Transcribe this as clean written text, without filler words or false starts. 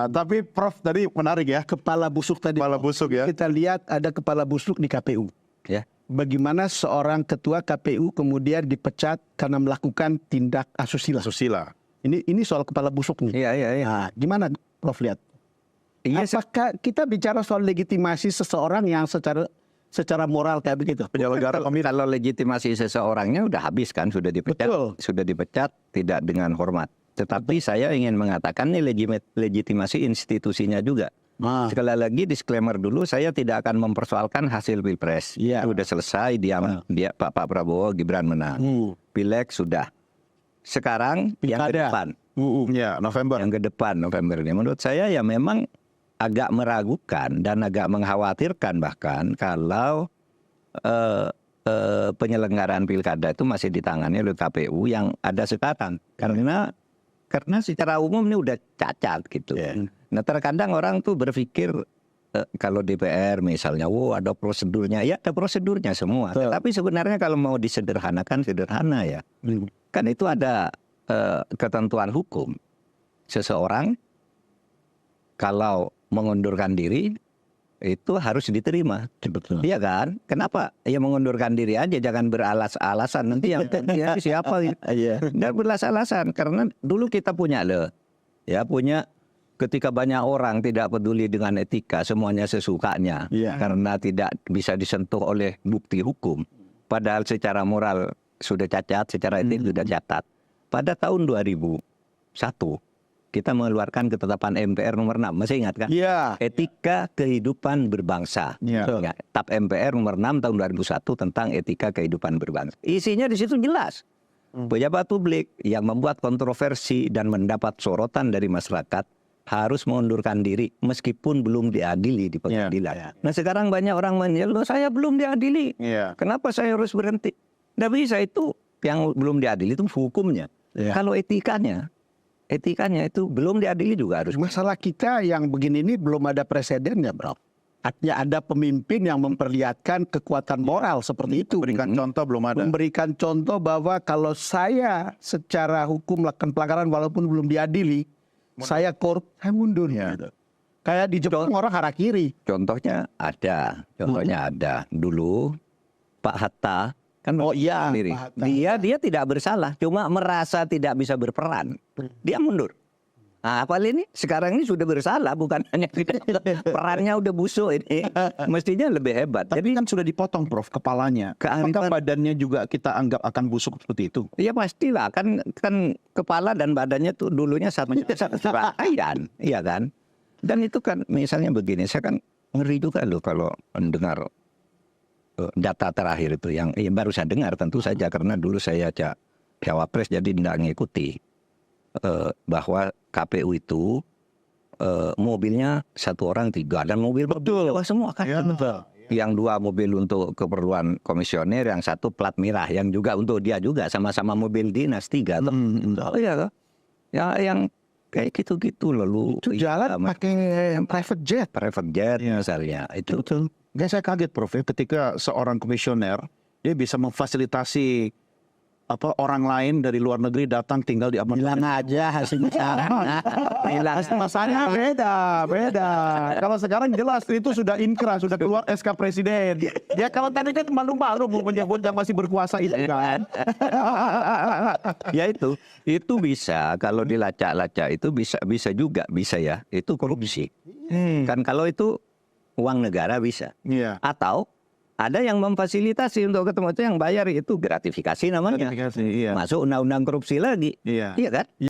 Tapi Prof tadi menarik ya. Kepala busuk tadi. Kepala busuk ya. Kita lihat ada kepala busuk di KPU. Ya. Bagaimana seorang ketua KPU kemudian dipecat karena melakukan tindak asusila. Asusila. Ini soal kepala busuk nih. Iya. Nah, gimana Prof lihat? Iya, Apakah kita bicara soal legitimasi seseorang yang secara moral kayak begitu? Penyelenggara pemilu. kalau legitimasi seseorangnya udah habis kan, sudah dipecat. Betul. Sudah dipecat tidak dengan hormat. Tetapi saya ingin mengatakan ini legitimasi institusinya juga. Nah, Sekali lagi disclaimer dulu, saya tidak akan mempersoalkan hasil Pilpres. Iya. Itu udah selesai, dia Pak Prabowo Gibran menang. Pileg sudah. Sekarang yang ke Pilkada. depan. Ya, November. Yang ke depan November ini menurut saya ya memang agak meragukan dan agak mengkhawatirkan bahkan kalau penyelenggaraan pilkada itu masih ditangani oleh KPU yang ada sekarang karena secara umum ini udah cacat gitu. Nah terkadang orang tuh berpikir kalau DPR misalnya, ada prosedurnya, ya ada prosedurnya semua. Tapi sebenarnya kalau mau disederhanakan sederhana ya, kan itu ada ketentuan hukum. Seseorang kalau mengundurkan diri itu harus diterima. betul. Iya kan? Kenapa? Ya mengundurkan diri aja, jangan beralas-alasan. Nanti yang ya, siapa gitu. Nggak beralas-alasan karena dulu kita punya punya ketika banyak orang tidak peduli dengan etika, semuanya sesukanya karena tidak bisa disentuh oleh bukti hukum. Padahal secara moral sudah cacat, secara etik sudah cacat. Pada tahun 2001 kita mengeluarkan ketetapan MPR nomor 6, masih ingat kan? Iya. Etika kehidupan berbangsa. Iya. Ya, TAP MPR nomor 6 tahun 2001 tentang etika kehidupan berbangsa. Isinya di situ jelas. Pejabat publik yang membuat kontroversi dan mendapat sorotan dari masyarakat harus mengundurkan diri meskipun belum diadili di pengadilan. Nah sekarang banyak orang mengeluh, saya belum diadili. Kenapa saya harus berhenti? Nggak bisa, itu yang belum diadili itu hukumnya. Kalau etikanya itu belum diadili juga harus. Masalah kita yang begini ini belum ada presiden ya, Bro. Artinya ada pemimpin yang memperlihatkan kekuatan moral seperti itu. Memberikan contoh belum ada. Memberikan contoh bahwa kalau saya secara hukum melakukan pelanggaran walaupun belum diadili, saya korup, saya mundur. Gitu. Kayak di Jepang orang harakiri. Contohnya ada. Dulu Pak Hatta kan sendiri. Dia tidak bersalah, cuma merasa tidak bisa berperan. Dia mundur. Nah, apalagi ini sekarang ini sudah bersalah, bukan hanya tidak perannya udah busuk ini. Mestinya lebih hebat. Tapi kan sudah dipotong Prof kepalanya. Apakah badannya juga kita anggap akan busuk seperti itu? Ya pastilah, kan kepala dan badannya tuh dulunya satu serangkaian, iya kan? Dan itu kan misalnya begini, saya kan ngeri juga loh kalau mendengar data terakhir itu yang baru saya dengar tentu saja karena dulu saya Cawapres jadi tidak mengikuti bahwa KPU itu mobilnya satu orang 3 dan mobil betul semua kan. Yang 2 mobil untuk keperluan komisioner, yang 1 plat merah yang juga untuk dia juga sama-sama mobil dinas 3 tuh. Iya, ya yang kayak gitu-gitu lalu itu jalan pakai private jet misalnya itu. Betul. Gak, saya kaget Prof ya, ketika seorang komisioner dia bisa memfasilitasi orang lain dari luar negeri datang tinggal di apartemen. Bilang aja hasilnya. Masanya beda. Kalau sekarang jelas itu sudah inkrah, sudah keluar SK Presiden. Ya kalau tadi kan malu-malu menyebut yang masih berkuasa itu kan. Ya itu bisa kalau dilacak-lacak itu bisa juga ya. Itu korupsi. Kan kalau itu uang negara bisa. Atau ada yang memfasilitasi untuk ketemu, itu yang bayar itu gratifikasi namanya. Gratifikasi, Masuk undang-undang korupsi lagi. Iya kan?